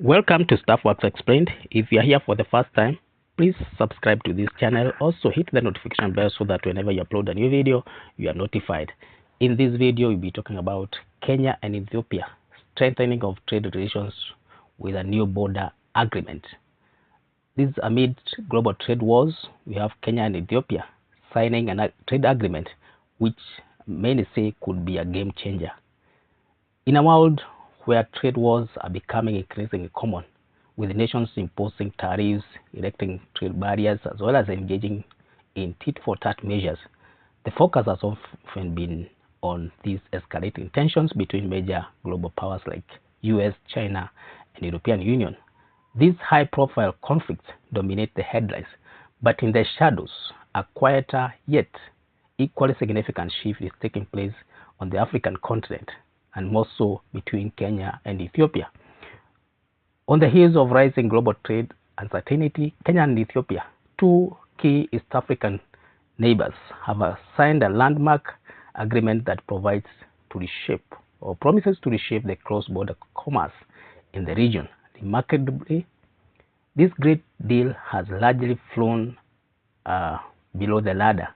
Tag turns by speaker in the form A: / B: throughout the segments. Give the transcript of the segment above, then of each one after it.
A: Welcome to Stuff Works Explained. If you are here for the first time, please subscribe to this channel. Also hit the notification bell so that whenever you upload a new video, you are notified. In this video, we'll be talking about Kenya and Ethiopia, strengthening of trade relations with a new border agreement. This amid global trade wars, we have Kenya and Ethiopia signing a trade agreement which many say could be a game changer. In a world where trade wars are becoming increasingly common, with nations imposing tariffs, erecting trade barriers, as well as engaging in tit-for-tat measures, the focus has often been on these escalating tensions between major global powers like US, China, and European Union. These high-profile conflicts dominate the headlines, but in the shadows, a quieter yet equally significant shift is taking place on the African continent, and more so between Kenya and Ethiopia. On the heels of rising global trade uncertainty, Kenya and Ethiopia, two key East African neighbors, have signed a landmark agreement that provides to reshape or promises to reshape the cross-border commerce in the region. Remarkably, this great deal has largely flown below the radar,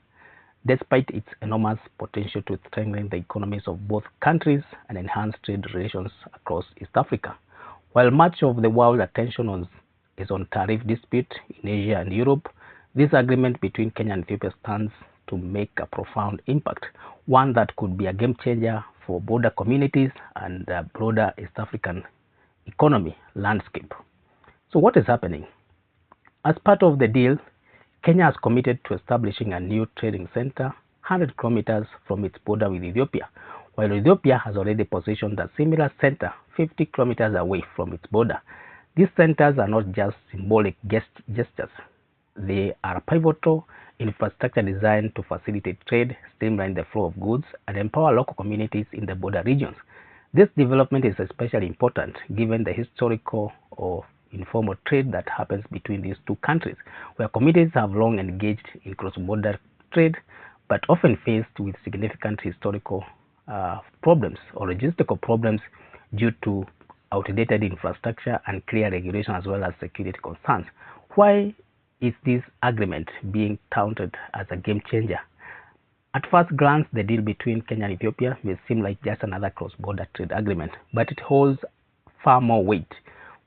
A: despite its enormous potential to strengthen the economies of both countries and enhance trade relations across East Africa. While much of the world attention is on tariff dispute in Asia and Europe, this agreement between Kenya and Ethiopia stands to make a profound impact, one that could be a game changer for border communities and the broader East African economy landscape. So what is happening? As part of the deal, Kenya has committed to establishing a new trading center 100 kilometers from its border with Ethiopia, while Ethiopia has already positioned a similar center 50 kilometers away from its border. These centers are not just symbolic gestures. They are pivotal infrastructure designed to facilitate trade, streamline the flow of goods, and empower local communities in the border regions. This development is especially important given the historical or informal trade that happens between these two countries, where communities have long engaged in cross-border trade, but often faced with significant historical problems or logistical problems due to outdated infrastructure and clear regulation, as well as security concerns. Why is this agreement being touted as a game changer? At first glance, the deal between Kenya and Ethiopia may seem like just another cross-border trade agreement, but it holds far more weight.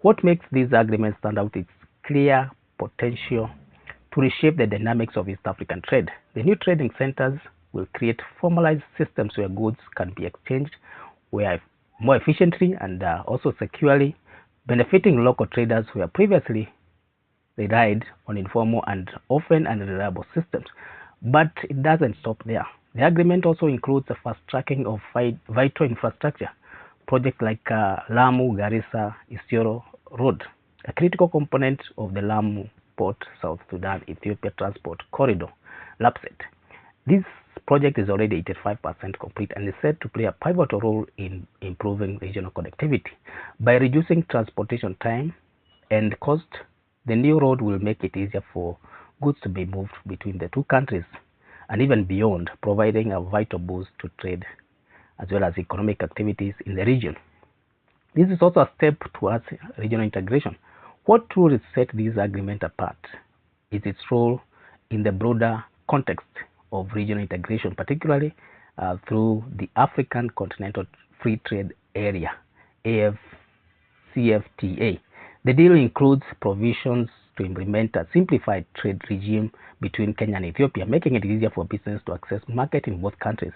A: What makes this agreement stand out is clear potential to reshape the dynamics of East African trade. The new trading centers will create formalized systems where goods can be exchanged more efficiently and also securely, benefiting local traders who have previously relied on informal and often unreliable systems. But it doesn't stop there. The agreement also includes the fast tracking of vital infrastructure projects like Lamu-Garissa Isiolo Road, a critical component of the Lamu Port South Sudan Ethiopia Transport Corridor, LAPSET. This project is already 85% complete and is set to play a pivotal role in improving regional connectivity. By reducing transportation time and cost, the new road will make it easier for goods to be moved between the two countries and even beyond, providing a vital boost to trade as well as economic activities in the region. This is also a step towards regional integration. What truly sets this agreement apart is its role in the broader context of regional integration, particularly through the African Continental Free Trade Area, AfCFTA. The deal includes provisions to implement a simplified trade regime between Kenya and Ethiopia, making it easier for business to access market in both countries.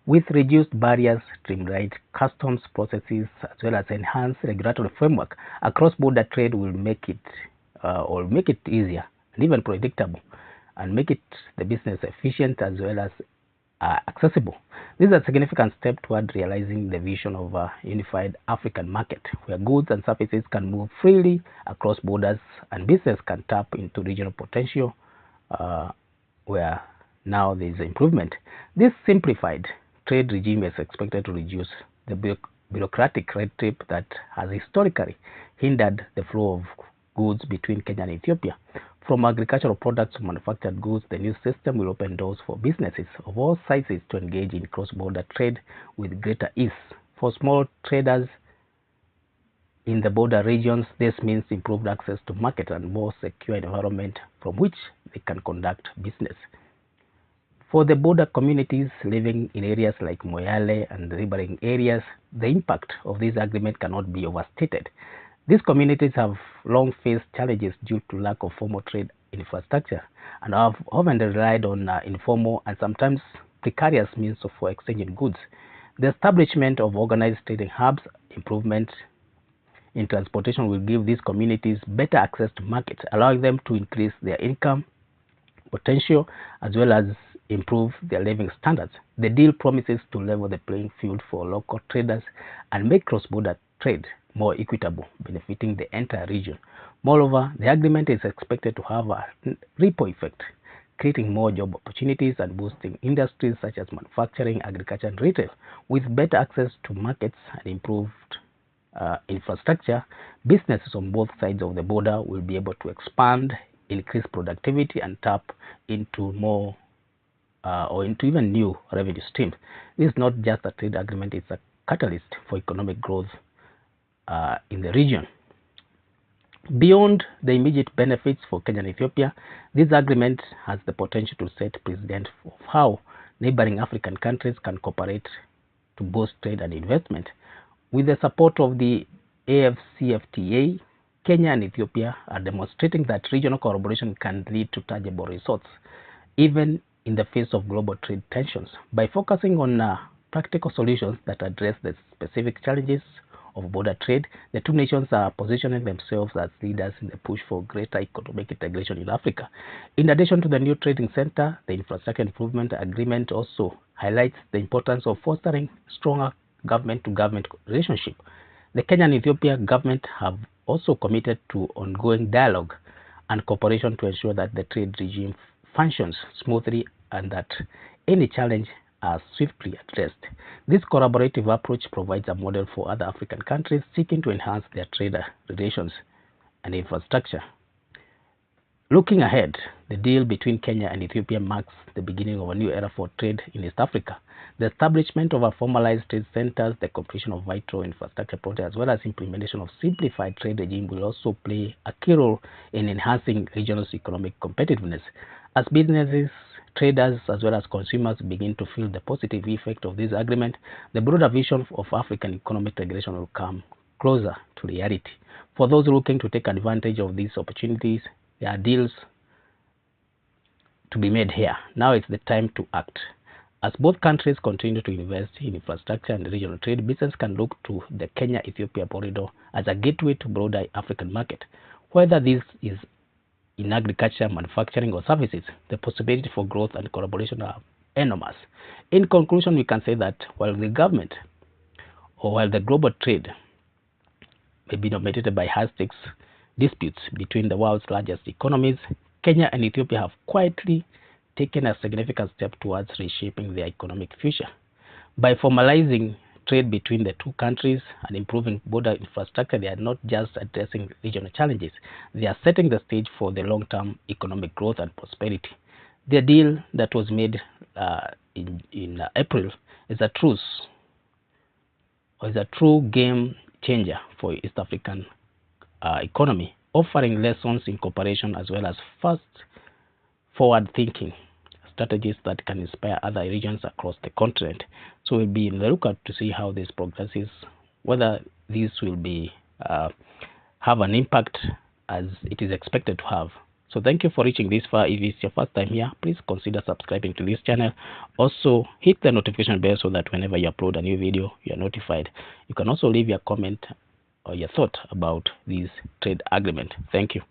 A: With reduced barriers, streamlined customs processes, as well as enhanced regulatory framework, a cross-border trade will make it easier and even predictable, and make it the business efficient as well as accessible. This is a significant step toward realizing the vision of a unified African market, where goods and services can move freely across borders and business can tap into regional potential where now there is improvement. This simplified trade regime is expected to reduce the bureaucratic red tape that has historically hindered the flow of goods between Kenya and Ethiopia. From agricultural products to manufactured goods, the new system will open doors for businesses of all sizes to engage in cross-border trade with greater ease. For small traders, in the border regions. This means improved access to market and more secure environment from which they can conduct business. For the border communities living in areas like Moyale and neighboring areas, the impact of this agreement cannot be overstated. These communities have long faced challenges due to lack of formal trade infrastructure and have often relied on informal and sometimes precarious means for exchanging goods. The establishment of organized trading hubs, improvement in transportation will give these communities better access to markets, allowing them to increase their income potential as well as improve their living standards. The deal promises to level the playing field for local traders and make cross-border trade more equitable, benefiting the entire region. Moreover, the agreement is expected to have a ripple effect, creating more job opportunities and boosting industries such as manufacturing, agriculture, and retail. With better access to markets and improved infrastructure, businesses on both sides of the border will be able to expand, increase productivity, and tap into more or into even new revenue streams. This is not just a trade agreement, it's a catalyst for economic growth in the region. Beyond the immediate benefits for Kenya and Ethiopia, this agreement has the potential to set precedent of how neighboring African countries can cooperate to boost trade and investment. With the support of the AfCFTA, Kenya and Ethiopia are demonstrating that regional collaboration can lead to tangible results, even in the face of global trade tensions. By focusing on practical solutions that address the specific challenges of border trade, the two nations are positioning themselves as leaders in the push for greater economic integration in Africa. In addition to the new trading center, the infrastructure improvement agreement also highlights the importance of fostering stronger government-to-government relationship. The Kenya and Ethiopia government have also committed to ongoing dialogue and cooperation to ensure that the trade regime functions smoothly and that any challenge are swiftly addressed. This collaborative approach provides a model for other African countries seeking to enhance their trade relations and infrastructure. Looking ahead, the deal between Kenya and Ethiopia marks the beginning of a new era for trade in East Africa. The establishment of a formalized trade centers, the completion of vital infrastructure projects, as well as implementation of simplified trade regime will also play a key role in enhancing regional economic competitiveness. As businesses, traders, as well as consumers begin to feel the positive effect of this agreement, the broader vision of African economic integration will come closer to reality. For those looking to take advantage of these opportunities, there are deals to be made here. Now it's the time to act. As both countries continue to invest in infrastructure and regional trade, business can look to the Kenya-Ethiopia corridor as a gateway to broader African market. Whether this is in agriculture, manufacturing, or services, the possibility for growth and collaboration are enormous. In conclusion, we can say that while the global trade may be dominated by high-stakes disputes between the world's largest economies, Kenya and Ethiopia have quietly taken a significant step towards reshaping their economic future. By formalizing trade between the two countries and improving border infrastructure, they are not just addressing regional challenges, they are setting the stage for the long-term economic growth and prosperity. The deal that was made in April is a true game changer for East African economy, offering lessons in cooperation as well as fast forward-thinking strategies that can inspire other regions across the continent. So we'll be in the lookout to see how this progresses, whether this will be have an impact as it is expected to have. So thank you for reaching this far. If it's your first time here, please consider subscribing to this channel. Also hit the notification bell so that whenever you upload a new video, you are notified. You can also leave your comment or your thought about this trade agreement. Thank you.